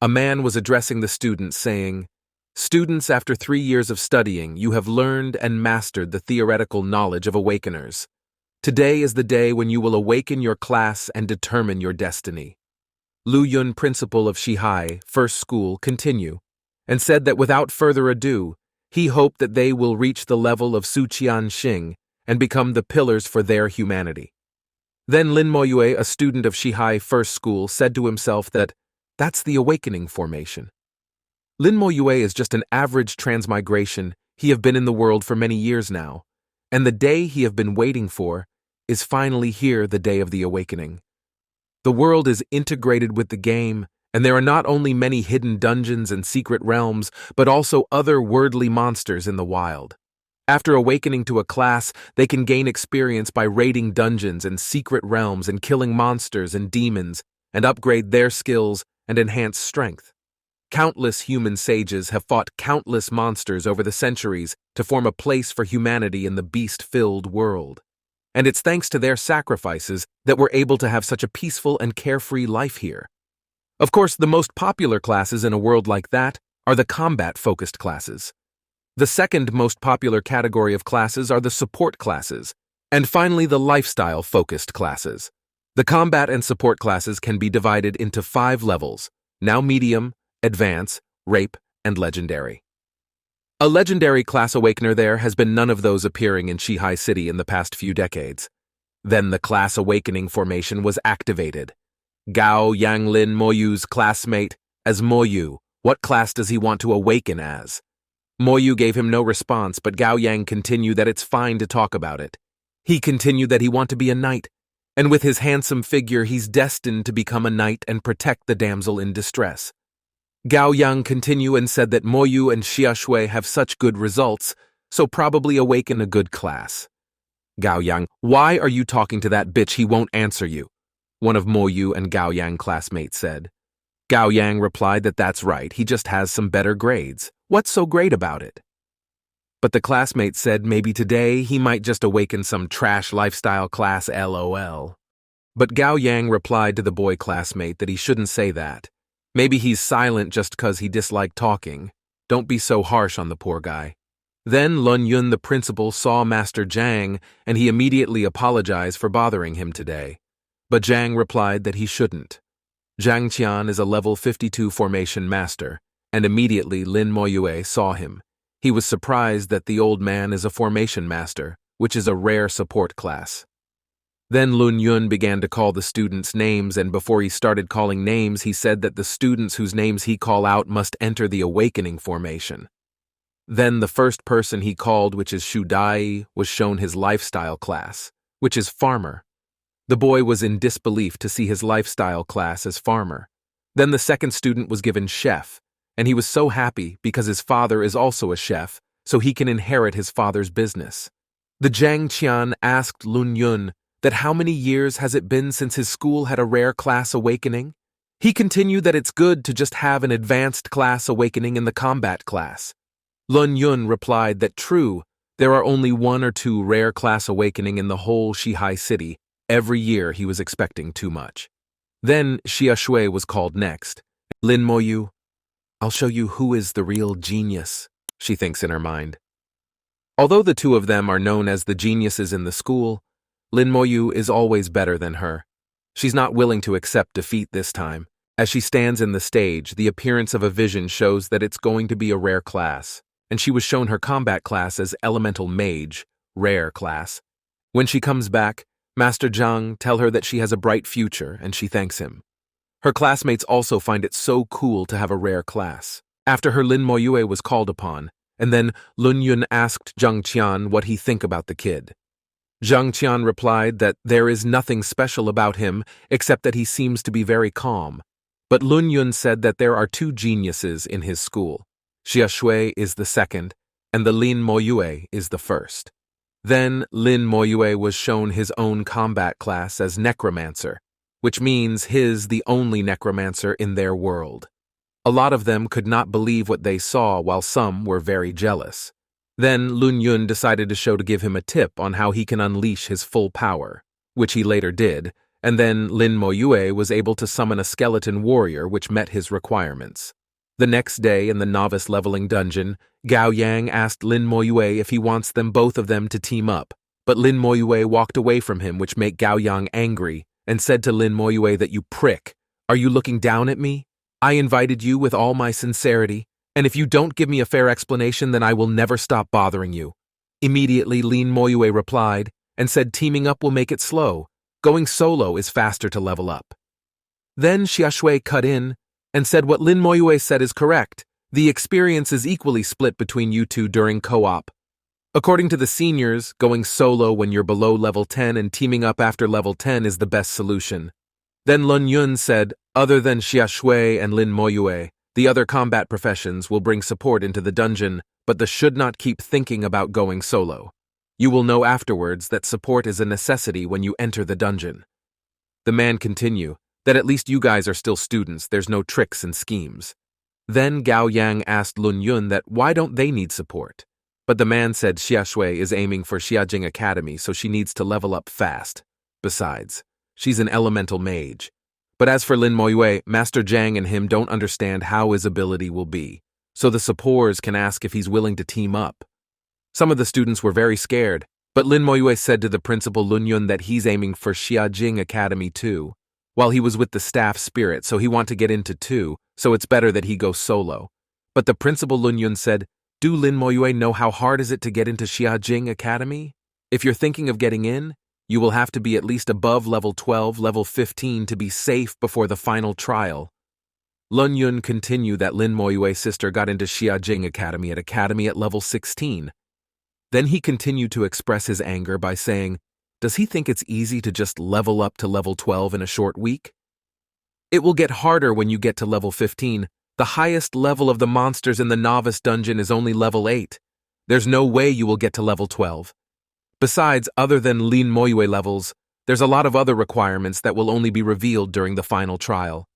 A man was addressing the students saying, "Students, after 3 years of studying, you have learned and mastered the theoretical knowledge of awakeners. Today is the day when you will awaken your class and determine your destiny." Lu Yun, principal of Shihai First School, continued and said that without further ado, he hoped that they will reach the level of Su Qian Xing and become the pillars for their humanity. Then Lin Moyue, a student of Shihai First School, said to himself that that's the awakening formation. Lin Moyue is just an average transmigration. He have been in the world for many years now, and the day he have been waiting for is finally here, the day of the awakening. The world is integrated with the game, and there are not only many hidden dungeons and secret realms, but also other worldly monsters in the wild. After awakening to a class, they can gain experience by raiding dungeons and secret realms and killing monsters and demons, and upgrade their skills and enhance strength. Countless human sages have fought countless monsters over the centuries to form a place for humanity in the beast-filled world. And it's thanks to their sacrifices that we're able to have such a peaceful and carefree life here. Of course, the most popular classes in a world like that are the combat-focused classes. The second most popular category of classes are the support classes, and finally the lifestyle-focused classes. The combat and support classes can be divided into 5 levels, now medium, advance, rape, and legendary. A legendary class awakener there has been none of those appearing in Shihai City in the past few decades. Then the class awakening formation was activated. Gao Yang Lin Moyu's classmate, as Moyu, what class does he want to awaken as? Moyu gave him no response, but Gao Yang continued that it's fine to talk about it. He continued that he want to be a knight, and with his handsome figure he's destined to become a knight and protect the damsel in distress. Gao Yang continued and said that Moyu and Xia Shui have such good results, so probably awaken a good class. Gao Yang, why are you talking to that bitch? He won't answer you, one of Moyu and Gao Yang classmates said. Gao Yang replied that that's right, he just has some better grades. What's so great about it? But the classmate said maybe today he might just awaken some trash lifestyle class, LOL. But Gao Yang replied to the boy classmate that he shouldn't say that. Maybe he's silent just 'cause he disliked talking. Don't be so harsh on the poor guy. Then Lun Yun, the principal, saw Master Zhang, and he immediately apologized for bothering him today. But Zhang replied that he shouldn't. Zhang Qian is a level 52 formation master, and immediately Lin Moyue saw him. He was surprised that the old man is a formation master, which is a rare support class. Then Lun Yun began to call the students' names, and before he started calling names, he said that the students whose names he call out must enter the awakening formation. Then the first person he called, which is Shu Dai, was shown his lifestyle class, which is farmer. The boy was in disbelief to see his lifestyle class as farmer. Then the second student was given chef, and he was so happy because his father is also a chef, so he can inherit his father's business. The Zhang Qian asked Lun Yun that how many years has it been since his school had a rare class awakening? He continued that it's good to just have an advanced class awakening in the combat class. Lun Yun replied that true, there are only 1 or 2 rare class awakening in the whole Shihai City. Every year he was expecting too much. Then Xia Shui was called next. Lin Moyu, I'll show you who is the real genius, she thinks in her mind. Although the two of them are known as the geniuses in the school, Lin Moyu is always better than her. She's not willing to accept defeat this time. As she stands in the stage, the appearance of a vision shows that it's going to be a rare class, and she was shown her combat class as Elemental Mage, rare class. When she comes back, Master Zhang tells her that she has a bright future, and she thanks him. Her classmates also find it so cool to have a rare class. After her, Lin Moyue was called upon, and then Lun Yun asked Zhang Qian what he think about the kid. Zhang Qian replied that there is nothing special about him except that he seems to be very calm. But Lun Yun said that there are 2 geniuses in his school. Xia Shui is the second, and the Lin Moyue is the first. Then Lin Moyue was shown his own combat class as necromancer, which means his the only necromancer in their world. A lot of them could not believe what they saw, while some were very jealous. Then Lun Yun decided to give him a tip on how he can unleash his full power, which he later did, and then Lin Moyue was able to summon a skeleton warrior which met his requirements. The next day in the novice leveling dungeon, Gao Yang asked Lin Moyue if he wants both of them to team up, but Lin Moyue walked away from him, which made Gao Yang angry, and said to Lin Moyue that, "You prick, are you looking down at me? I invited you with all my sincerity, and if you don't give me a fair explanation, then I will never stop bothering you." Immediately, Lin Moyue replied and said teaming up will make it slow. Going solo is faster to level up. Then Xia Shui cut in and said what Lin Moyue said is correct. The experience is equally split between you two during co-op. According to the seniors, going solo when you're below level 10 and teaming up after level 10 is the best solution. Then Lun Yun said, other than Xia Shui and Lin Moyue, the other combat professions will bring support into the dungeon, but they should not keep thinking about going solo. You will know afterwards that support is a necessity when you enter the dungeon. The man continued, that at least you guys are still students, there's no tricks and schemes. Then Gao Yang asked Lun Yun that why don't they need support? But the man said Xia Shui is aiming for Xiajing Academy, so she needs to level up fast. Besides, she's an elemental mage. But as for Lin Moyue, Master Zhang and him don't understand how his ability will be, so the supporters can ask if he's willing to team up. Some of the students were very scared, but Lin Moyue said to the principal Lun Yun that he's aiming for Xiajing Academy too, while he was with the staff spirit, so he want to get into too, so it's better that he go solo. But the principal Lun Yun said, do Lin Moyue know how hard is it to get into Xiajing Academy? If you're thinking of getting in, you will have to be at least above level 12, level 15 to be safe before the final trial. Lun Yun continued that Lin Moyue's sister got into Xiajing Academy at level 16. Then he continued to express his anger by saying, does he think it's easy to just level up to level 12 in a short week? It will get harder when you get to level 15. The highest level of the monsters in the novice dungeon is only level 8. There's no way you will get to level 12. Besides, other than Lin Moyue levels, there's a lot of other requirements that will only be revealed during the final trial.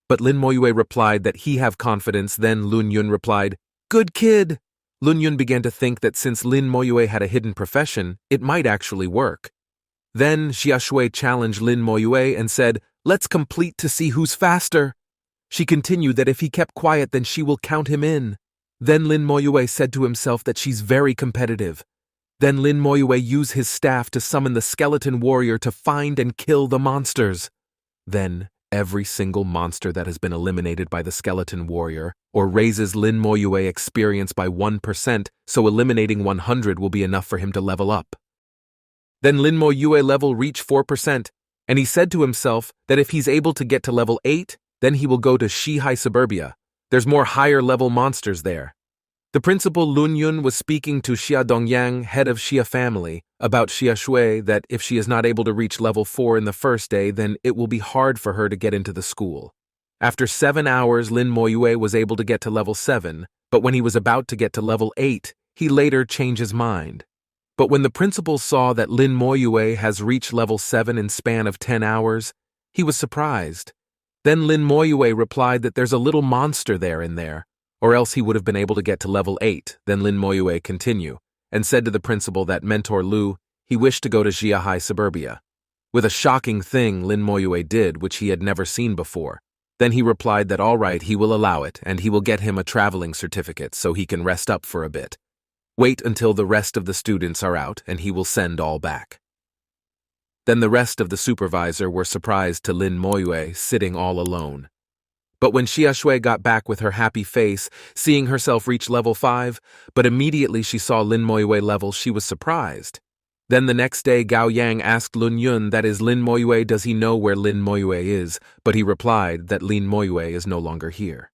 But Lin Moyue replied that he have confidence. Then Lun Yun replied, good kid. Lun Yun began to think that since Lin Moyue had a hidden profession, it might actually work. Then Xia Shui challenged Lin Moyue and said, let's complete to see who's faster. She continued that if he kept quiet, then she will count him in. Then Lin Moyue said to himself that she's very competitive. Then Lin Moyue used his staff to summon the skeleton warrior to find and kill the monsters. Then, every single monster that has been eliminated by the skeleton warrior or raises Lin Moyue experience by 1%, so eliminating 100 will be enough for him to level up. Then Lin Moyue level reached 4%, and he said to himself that if he's able to get to level 8, then he will go to Shihai Suburbia. There's more higher level monsters there. The principal Lun Yun was speaking to Xia Dongyang, head of Xia family, about Xia Shui that if she is not able to reach level 4 in the first day, then it will be hard for her to get into the school. After 7 hours, Lin Moyue was able to get to level 7, but when he was about to get to level 8, he later changed his mind. But when the principal saw that Lin Moyue has reached level 7 in span of 10 hours, he was surprised. Then Lin Moyue replied that there's a little monster there, or else he would have been able to get to level 8. Then Lin Moyue continued, and said to the principal that Mentor Lu, he wished to go to Xihai Suburbia. With a shocking thing Lin Moyue did, which he had never seen before. Then he replied that all right, he will allow it, and he will get him a traveling certificate so he can rest up for a bit. Wait until the rest of the students are out, and he will send all back. Then the rest of the supervisor were surprised to Lin Moyue sitting all alone. But when Xia Shui got back with her happy face, seeing herself reach level 5, but immediately she saw Lin Moyue level, she was surprised. Then the next day Gao Yang asked Lun Yun, that is Lin Moyue, does he know where Lin Moyue is, but he replied that Lin Moyue is no longer here.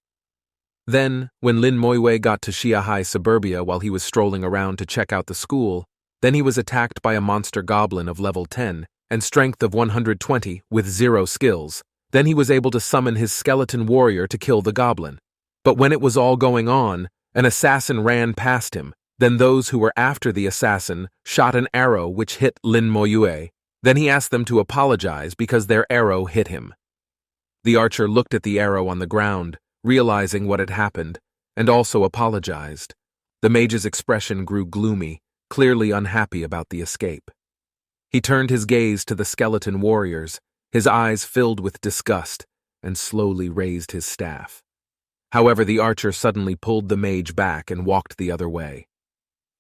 Then, when Lin Moyue got to Shihai Suburbia while he was strolling around to check out the school, then he was attacked by a monster goblin of level 10 and strength of 120 with 0 skills. Then he was able to summon his skeleton warrior to kill the goblin. But when it was all going on, an assassin ran past him. Then those who were after the assassin shot an arrow which hit Lin Moyue. Then he asked them to apologize because their arrow hit him. The archer looked at the arrow on the ground, realizing what had happened, and also apologized. The mage's expression grew gloomy, clearly unhappy about the escape. He turned his gaze to the skeleton warriors, His eyes filled with disgust, and slowly raised his staff. However, the archer suddenly pulled the mage back and walked the other way.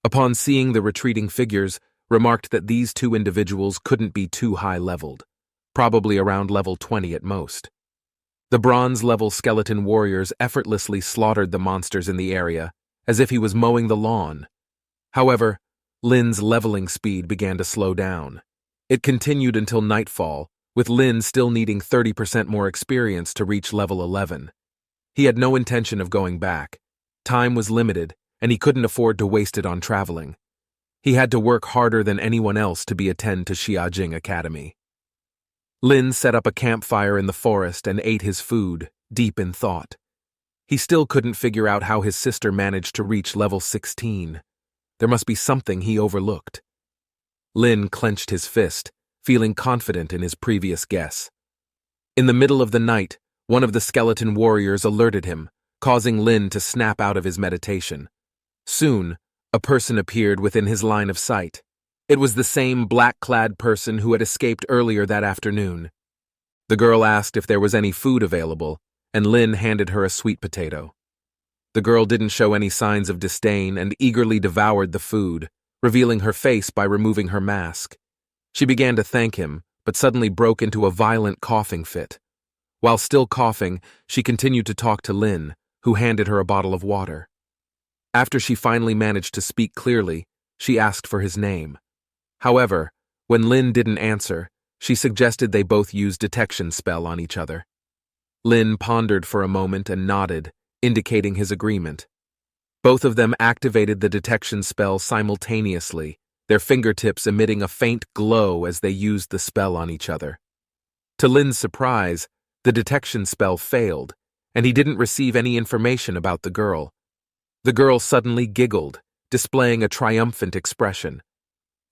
Upon seeing the retreating figures, remarked that these two individuals couldn't be too high-leveled, probably around level 20 at most. The bronze-level skeleton warriors effortlessly slaughtered the monsters in the area, as if he was mowing the lawn. However, Lin's leveling speed began to slow down. It continued until nightfall, with Lin still needing 30% more experience to reach level 11. He had no intention of going back. Time was limited, and he couldn't afford to waste it on traveling. He had to work harder than anyone else to be attend to Xiajing Academy. Lin set up a campfire in the forest and ate his food, deep in thought. He still couldn't figure out how his sister managed to reach level 16. There must be something he overlooked. Lin clenched his fist, feeling confident in his previous guess. In the middle of the night, one of the skeleton warriors alerted him, causing Lin to snap out of his meditation. Soon, a person appeared within his line of sight. It was the same black-clad person who had escaped earlier that afternoon. The girl asked if there was any food available, and Lin handed her a sweet potato. The girl didn't show any signs of disdain and eagerly devoured the food, revealing her face by removing her mask. She began to thank him, but suddenly broke into a violent coughing fit. While still coughing, she continued to talk to Lin, who handed her a bottle of water. After she finally managed to speak clearly, she asked for his name. However, when Lin didn't answer, she suggested they both use detection spell on each other. Lin pondered for a moment and nodded, indicating his agreement. Both of them activated the detection spell simultaneously, their fingertips emitting a faint glow as they used the spell on each other. To Lin's surprise, the detection spell failed, and he didn't receive any information about the girl. The girl suddenly giggled, displaying a triumphant expression.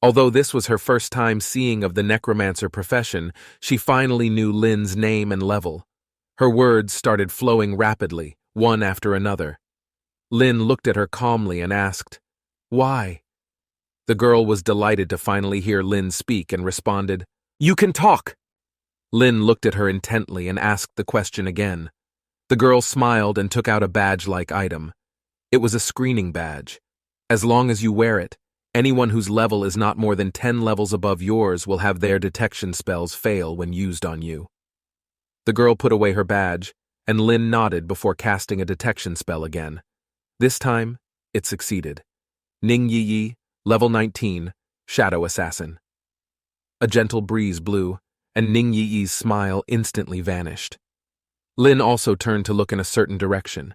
Although this was her first time seeing of the necromancer profession, she finally knew Lin's name and level. Her words started flowing rapidly, one after another. Lin looked at her calmly and asked, "Why?" The girl was delighted to finally hear Lin speak and responded, "You can talk!" Lin looked at her intently and asked the question again. The girl smiled and took out a badge-like item. It was a screening badge. As long as you wear it, anyone whose level is not more than 10 levels above yours will have their detection spells fail when used on you. The girl put away her badge, and Lin nodded before casting a detection spell again. This time, it succeeded. Ning Yi, level 19, Shadow Assassin. A gentle breeze blew, and Ning Yi's smile instantly vanished. Lin also turned to look in a certain direction.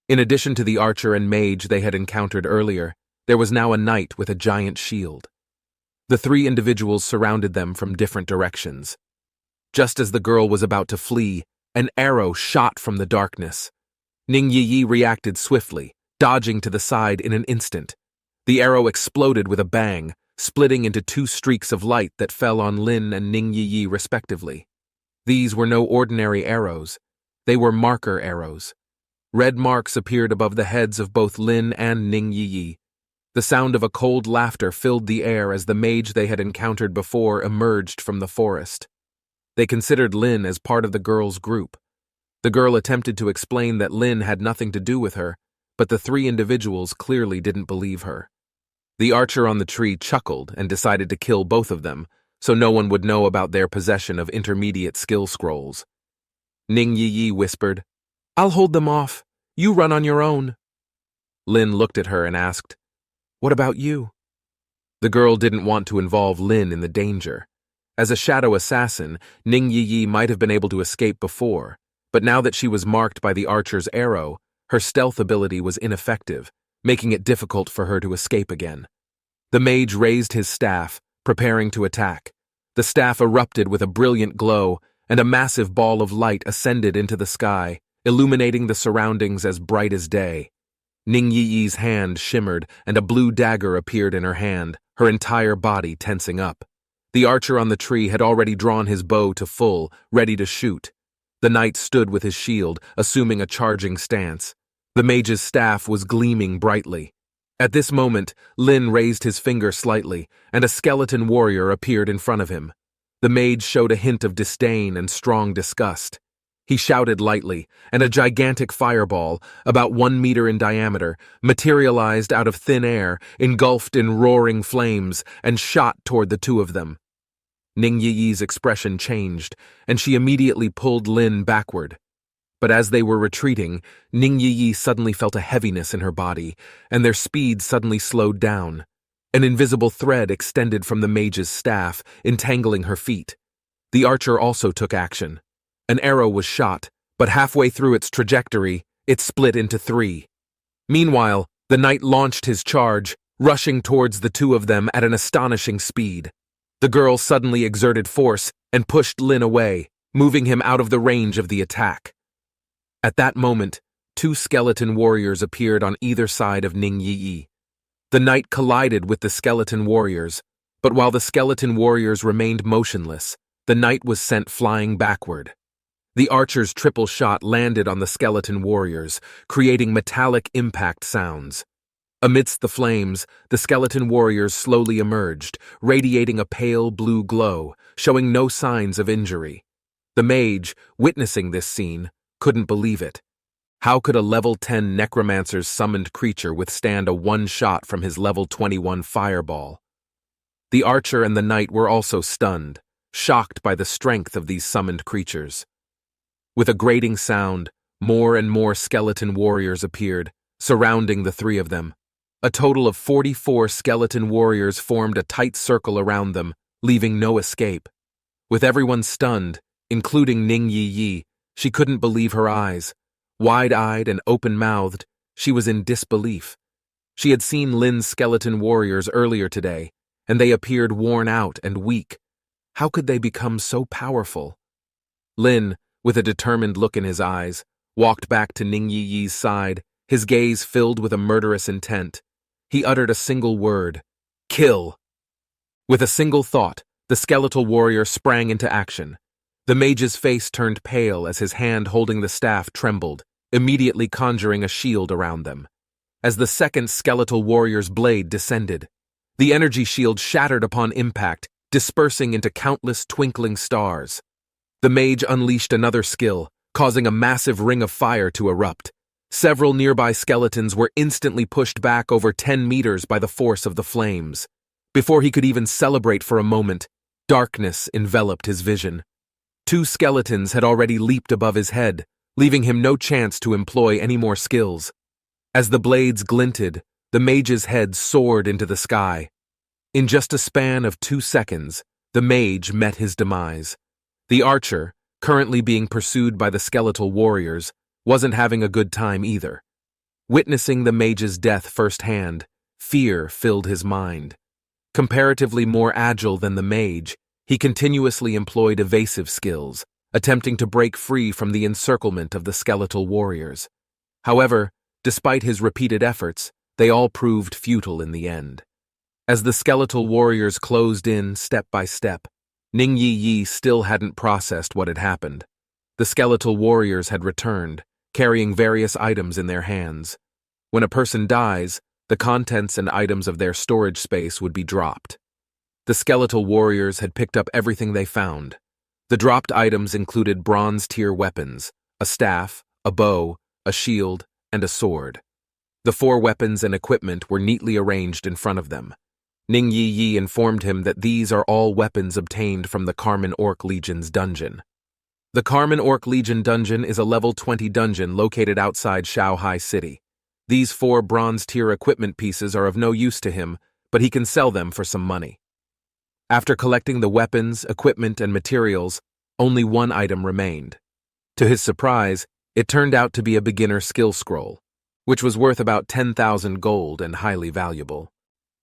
In addition to the archer and mage they had encountered earlier, there was now a knight with a giant shield. The three individuals surrounded them from different directions. Just as the girl was about to flee, an arrow shot from the darkness. Ning Yi reacted swiftly, dodging to the side in an instant. The arrow exploded with a bang, splitting into two streaks of light that fell on Lin and Ning Yi respectively. These were no ordinary arrows. They were marker arrows. Red marks appeared above the heads of both Lin and Ning Yi. The sound of a cold laughter filled the air as the mage they had encountered before emerged from the forest. They considered Lin as part of the girl's group. The girl attempted to explain that Lin had nothing to do with her, but the three individuals clearly didn't believe her. The archer on the tree chuckled and decided to kill both of them, so no one would know about their possession of intermediate skill scrolls. Ning Yi whispered, "I'll hold them off. You run on your own." Lin looked at her and asked, "What about you?" The girl didn't want to involve Lin in the danger. As a shadow assassin, Ning Yi might have been able to escape before, but now that she was marked by the archer's arrow, her stealth ability was ineffective, making it difficult for her to escape again. The mage raised his staff, preparing to attack. The staff erupted with a brilliant glow, and a massive ball of light ascended into the sky, illuminating the surroundings as bright as day. Ning Yi's hand shimmered, and a blue dagger appeared in her hand, her entire body tensing up. The archer on the tree had already drawn his bow to full, ready to shoot. The knight stood with his shield, assuming a charging stance. The mage's staff was gleaming brightly. At this moment, Lin raised his finger slightly, and a skeleton warrior appeared in front of him. The mage showed a hint of disdain and strong disgust. He shouted lightly, and a gigantic fireball, about 1 meter in diameter, materialized out of thin air, engulfed in roaring flames, and shot toward the two of them. Ning Yi's expression changed, and she immediately pulled Lin backward. But as they were retreating, Ning Yi suddenly felt a heaviness in her body, and their speed suddenly slowed down. An invisible thread extended from the mage's staff, entangling her feet. The archer also took action. An arrow was shot, but halfway through its trajectory, it split into 3. Meanwhile, the knight launched his charge, rushing towards the two of them at an astonishing speed. The girl suddenly exerted force and pushed Lin away, moving him out of the range of the attack. At that moment, 2 skeleton warriors appeared on either side of Ning Yi. The knight collided with the skeleton warriors, but while the skeleton warriors remained motionless, the knight was sent flying backward. The archer's triple shot landed on the skeleton warriors, creating metallic impact sounds. Amidst the flames, the skeleton warriors slowly emerged, radiating a pale blue glow, showing no signs of injury. The mage, witnessing this scene, couldn't believe it. How could a level 10 necromancer's summoned creature withstand a one-shot from his level 21 fireball? The archer and the knight were also stunned, shocked by the strength of these summoned creatures. With a grating sound, more and more skeleton warriors appeared, surrounding the 3 of them. A total of 44 skeleton warriors formed a tight circle around them, leaving no escape. With everyone stunned, including Ning Yi, she couldn't believe her eyes. Wide-eyed and open-mouthed, she was in disbelief. She had seen Lin's skeleton warriors earlier today, and they appeared worn out and weak. How could they become so powerful? Lin, with a determined look in his eyes, walked back to Ning Yi's side, his gaze filled with a murderous intent. He uttered a single word: "Kill!" With a single thought, the skeletal warrior sprang into action. The mage's face turned pale as his hand holding the staff trembled, immediately conjuring a shield around them. As the second skeletal warrior's blade descended, the energy shield shattered upon impact, dispersing into countless twinkling stars. The mage unleashed another skill, causing a massive ring of fire to erupt. Several nearby skeletons were instantly pushed back over 10 meters by the force of the flames. Before he could even celebrate for a moment, darkness enveloped his vision. 2 skeletons had already leaped above his head, leaving him no chance to employ any more skills. As the blades glinted, the mage's head soared into the sky. In just a span of 2 seconds, the mage met his demise. The archer, currently being pursued by the skeletal warriors, wasn't having a good time either. Witnessing the mage's death firsthand, fear filled his mind. Comparatively more agile than the mage, he continuously employed evasive skills, attempting to break free from the encirclement of the skeletal warriors. However, despite his repeated efforts, they all proved futile in the end. As the skeletal warriors closed in step by step, Ning Yi still hadn't processed what had happened. The skeletal warriors had returned, carrying various items in their hands. When a person dies, the contents and items of their storage space would be dropped. The skeletal warriors had picked up everything they found. The dropped items included bronze-tier weapons, a staff, a bow, a shield, and a sword. The 4 weapons and equipment were neatly arranged in front of them. Ning Yi informed him that these are all weapons obtained from the Carmen Orc Legion's dungeon. The Carmen Orc Legion dungeon is a level 20 dungeon located outside Shanghai City. These 4 bronze-tier equipment pieces are of no use to him, but he can sell them for some money. After collecting the weapons, equipment, and materials, only 1 item remained. To his surprise, it turned out to be a beginner skill scroll, which was worth about 10,000 gold and highly valuable.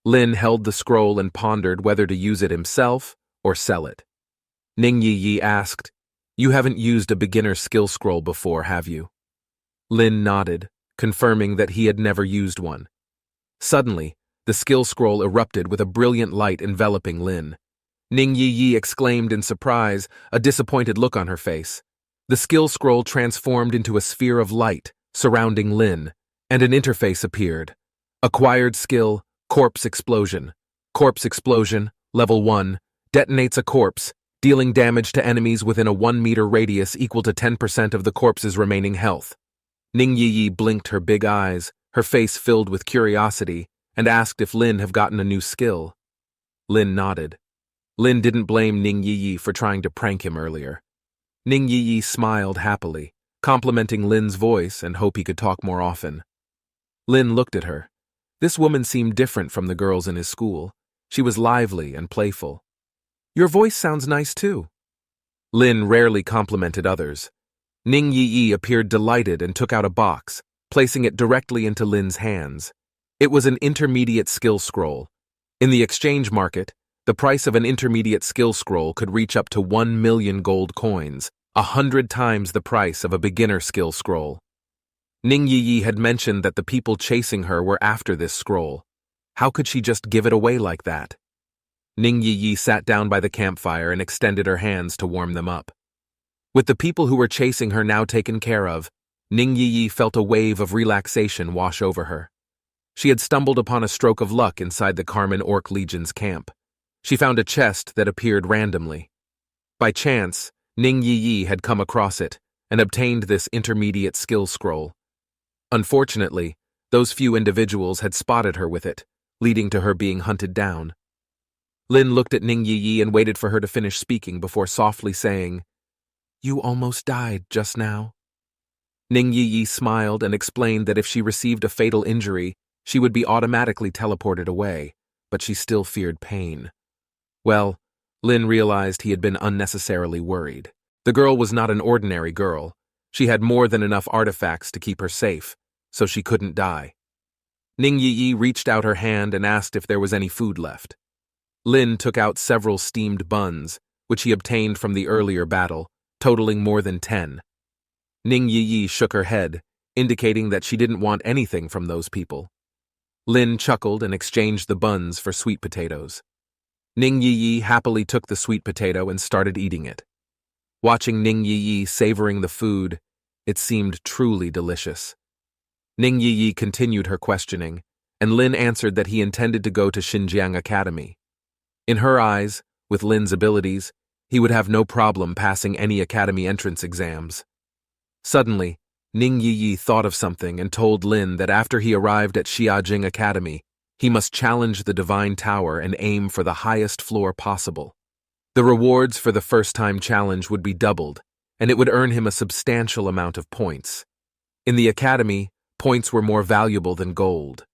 Lin held the scroll and pondered whether to use it himself or sell it. Ning Yi asked, "You haven't used a beginner skill scroll before, have you?" Lin nodded, confirming that he had never used one. Suddenly, the skill scroll erupted with a brilliant light enveloping Lin. Ning Yi exclaimed in surprise, a disappointed look on her face. The skill scroll transformed into a sphere of light surrounding Lin, and an interface appeared. Acquired skill, Corpse Explosion. Corpse Explosion, Level 1, detonates a corpse, dealing damage to enemies within a 1-meter radius equal to 10% of the corpse's remaining health. Ning Yi blinked her big eyes, her face filled with curiosity, and asked if Lin have gotten a new skill. Lin nodded. Lin didn't blame Ning Yi for trying to prank him earlier. Ning Yi smiled happily, complimenting Lin's voice and hoped he could talk more often. Lin looked at her. This woman seemed different from the girls in his school. She was lively and playful. Your voice sounds nice too. Lin rarely complimented others. Ning Yi appeared delighted and took out a box, placing it directly into Lin's hands. It was an intermediate skill scroll. In the exchange market, the price of an intermediate skill scroll could reach up to 1 million gold coins, 100 times the price of a beginner skill scroll. Ning Yi had mentioned that the people chasing her were after this scroll. How could she just give it away like that? Ning Yi sat down by the campfire and extended her hands to warm them up. With the people who were chasing her now taken care of, Ning Yi felt a wave of relaxation wash over her. She had stumbled upon a stroke of luck inside the Carmen Orc Legion's camp. She found a chest that appeared randomly. By chance, Ning Yi had come across it and obtained this intermediate skill scroll. Unfortunately, those few individuals had spotted her with it, leading to her being hunted down. Lin looked at Ning Yi and waited for her to finish speaking before softly saying, "You almost died just now." Ning Yi smiled and explained that if she received a fatal injury, she would be automatically teleported away, but she still feared pain. Well, Lin realized he had been unnecessarily worried. The girl was not an ordinary girl. She had more than enough artifacts to keep her safe, so she couldn't die. Ning Yi reached out her hand and asked if there was any food left. Lin took out several steamed buns, which he obtained from the earlier battle, totaling more than 10. Ning Yi shook her head, indicating that she didn't want anything from those people. Lin chuckled and exchanged the buns for sweet potatoes. Ning Yi happily took the sweet potato and started eating it. Watching Ning Yi savoring the food, it seemed truly delicious. Ning Yi continued her questioning, and Lin answered that he intended to go to Xinjiang Academy. In her eyes, with Lin's abilities, he would have no problem passing any academy entrance exams. Suddenly, Ning Yi thought of something and told Lin that after he arrived at Xiajing Academy, he must challenge the Divine Tower and aim for the highest floor possible. The rewards for the first-time challenge would be doubled, and it would earn him a substantial amount of points. In the academy, points were more valuable than gold.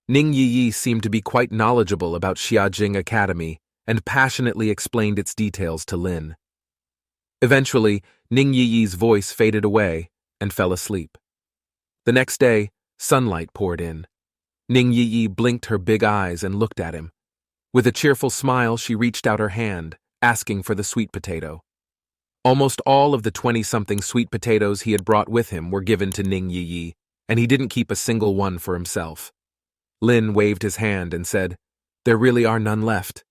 Ning Yi seemed to be quite knowledgeable about Xiajing Academy and passionately explained its details to Lin. Eventually, Ning Yi's voice faded away and fell asleep. The next day, sunlight poured in. Ning Yi blinked her big eyes and looked at him. With a cheerful smile, she reached out her hand, asking for the sweet potato. Almost all of the 20-something sweet potatoes he had brought with him were given to Ning Yi, and he didn't keep a single one for himself. Lin waved his hand and said, "There really are none left."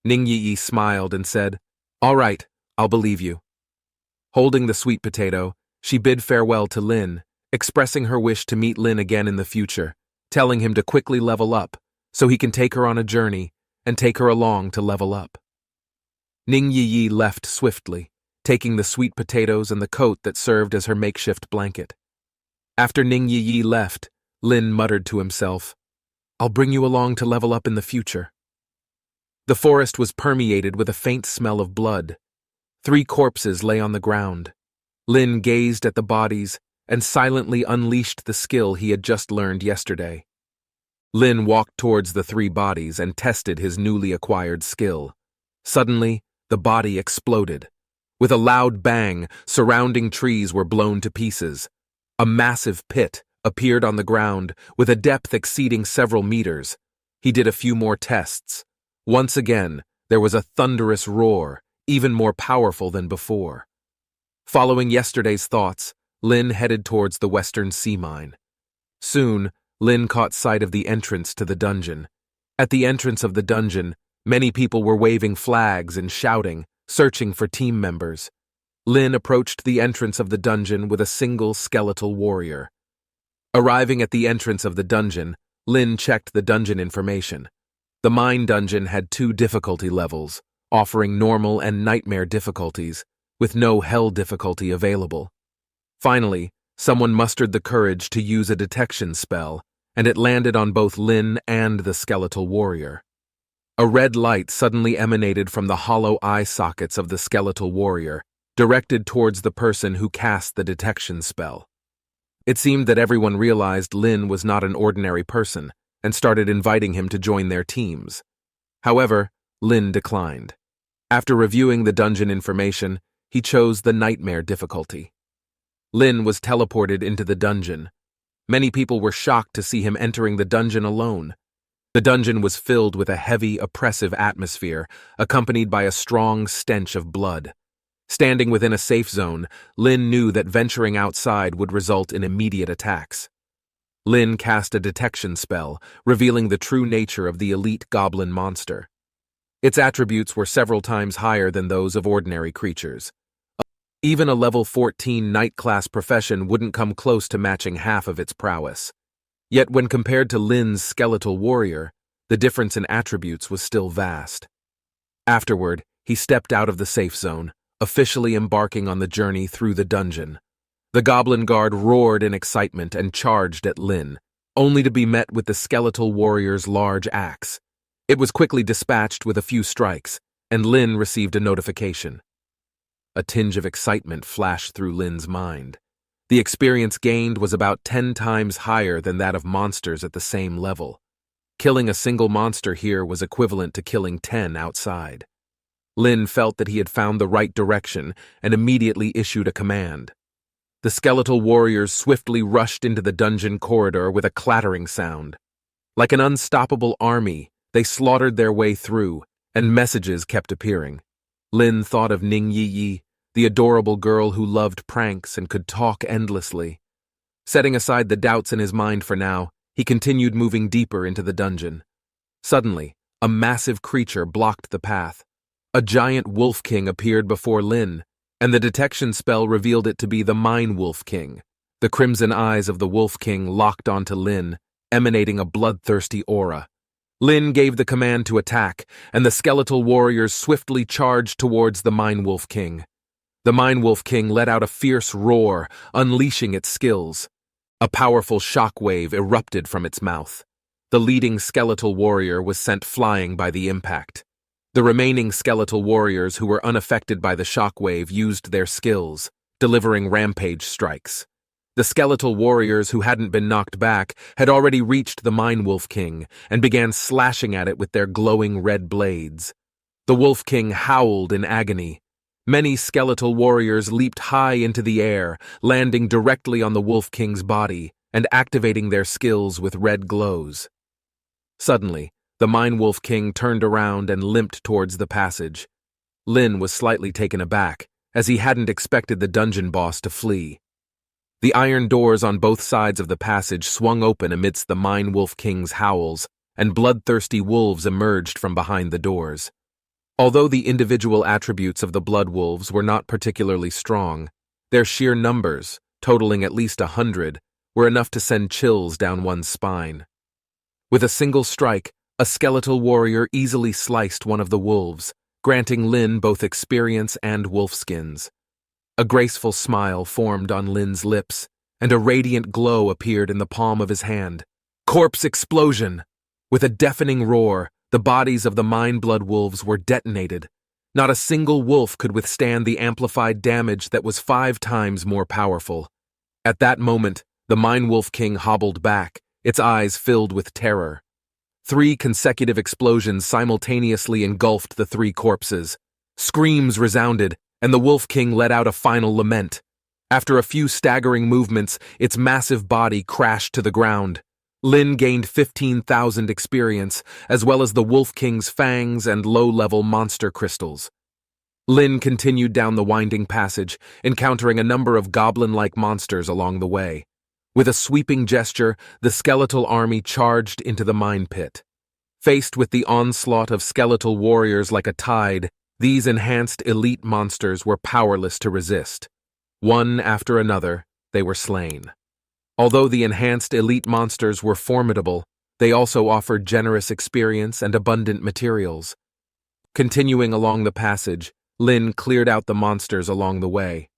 Ning Yi smiled and said, "All right, I'll believe you." Holding the sweet potato, she bid farewell to Lin, expressing her wish to meet Lin again in the future, telling him to quickly level up so he can take her on a journey and take her along to level up. Ning Yi left swiftly, taking the sweet potatoes and the coat that served as her makeshift blanket. After Ning Yi left, Lin muttered to himself, "I'll bring you along to level up in the future." The forest was permeated with a faint smell of blood. 3 corpses lay on the ground. Lin gazed at the bodies and silently unleashed the skill he had just learned yesterday. Lin walked towards the 3 bodies and tested his newly acquired skill. Suddenly, the body exploded. With a loud bang, surrounding trees were blown to pieces. A massive pit appeared on the ground with a depth exceeding several meters. He did a few more tests. Once again, there was a thunderous roar, even more powerful than before. Following yesterday's thoughts, Lin headed towards the Western Sea Mine. Soon, Lin caught sight of the entrance to the dungeon. At the entrance of the dungeon, many people were waving flags and shouting, searching for team members. Lin approached the entrance of the dungeon with a single skeletal warrior. Arriving at the entrance of the dungeon, Lin checked the dungeon information. The mine dungeon had 2 difficulty levels, offering normal and nightmare difficulties, with no hell difficulty available. Finally, someone mustered the courage to use a detection spell, and it landed on both Lin and the skeletal warrior. A red light suddenly emanated from the hollow eye sockets of the skeletal warrior, directed towards the person who cast the detection spell. It seemed that everyone realized Lin was not an ordinary person and started inviting him to join their teams. However, Lin declined. After reviewing the dungeon information, he chose the nightmare difficulty. Lin was teleported into the dungeon. Many people were shocked to see him entering the dungeon alone. The dungeon was filled with a heavy, oppressive atmosphere, accompanied by a strong stench of blood. Standing within a safe zone, Lin knew that venturing outside would result in immediate attacks. Lin cast a detection spell, revealing the true nature of the elite goblin monster. Its attributes were several times higher than those of ordinary creatures. Even a level 14 night-class profession wouldn't come close to matching half of its prowess. Yet when compared to Lin's skeletal warrior, the difference in attributes was still vast. Afterward, he stepped out of the safe zone, officially embarking on the journey through the dungeon. The goblin guard roared in excitement and charged at Lin, only to be met with the skeletal warrior's large axe. It was quickly dispatched with a few strikes, and Lin received a notification. A tinge of excitement flashed through Lin's mind. The experience gained was about 10 times higher than that of monsters at the same level. Killing a single monster here was equivalent to killing 10 outside. Lin felt that he had found the right direction and immediately issued a command. The skeletal warriors swiftly rushed into the dungeon corridor with a clattering sound. Like an unstoppable army, they slaughtered their way through, and messages kept appearing. Lin thought of Ning Yi, the adorable girl who loved pranks and could talk endlessly. Setting aside the doubts in his mind for now, he continued moving deeper into the dungeon. Suddenly, a massive creature blocked the path. A giant wolf king appeared before Lin, and the detection spell revealed it to be the Mine Wolf King. The crimson eyes of the Wolf King locked onto Lin, emanating a bloodthirsty aura. Lin gave the command to attack, and the skeletal warriors swiftly charged towards the Mine Wolf King. The Mine Wolf King let out a fierce roar, unleashing its skills. A powerful shockwave erupted from its mouth. The leading skeletal warrior was sent flying by the impact. The remaining skeletal warriors who were unaffected by the shockwave used their skills, delivering rampage strikes. The skeletal warriors who hadn't been knocked back had already reached the Mine Wolf King and began slashing at it with their glowing red blades. The Wolf King howled in agony. Many skeletal warriors leaped high into the air, landing directly on the Wolf King's body and activating their skills with red glows. Suddenly, the Mine Wolf King turned around and limped towards the passage. Lin was slightly taken aback, as he hadn't expected the dungeon boss to flee. The iron doors on both sides of the passage swung open amidst the Mine Wolf King's howls, and bloodthirsty wolves emerged from behind the doors. Although the individual attributes of the blood wolves were not particularly strong, their sheer numbers, totaling at least 100, were enough to send chills down one's spine. With a single strike, a skeletal warrior easily sliced one of the wolves, granting Lin both experience and wolfskins. A graceful smile formed on Lin's lips, and a radiant glow appeared in the palm of his hand. Corpse explosion! With a deafening roar, the bodies of the Mine Blood Wolves were detonated. Not a single wolf could withstand the amplified damage that was 5 times more powerful. At that moment, the Mine Wolf King hobbled back, its eyes filled with terror. 3 consecutive explosions simultaneously engulfed the 3 corpses. Screams resounded, and the Wolf King let out a final lament. After a few staggering movements, its massive body crashed to the ground. Lin gained 15,000 experience, as well as the Wolf King's fangs and low-level monster crystals. Lin continued down the winding passage, encountering a number of goblin-like monsters along the way. With a sweeping gesture, the skeletal army charged into the mine pit. Faced with the onslaught of skeletal warriors like a tide, these enhanced elite monsters were powerless to resist. One after another, they were slain. Although the enhanced elite monsters were formidable, they also offered generous experience and abundant materials. Continuing along the passage, Lin cleared out the monsters along the way.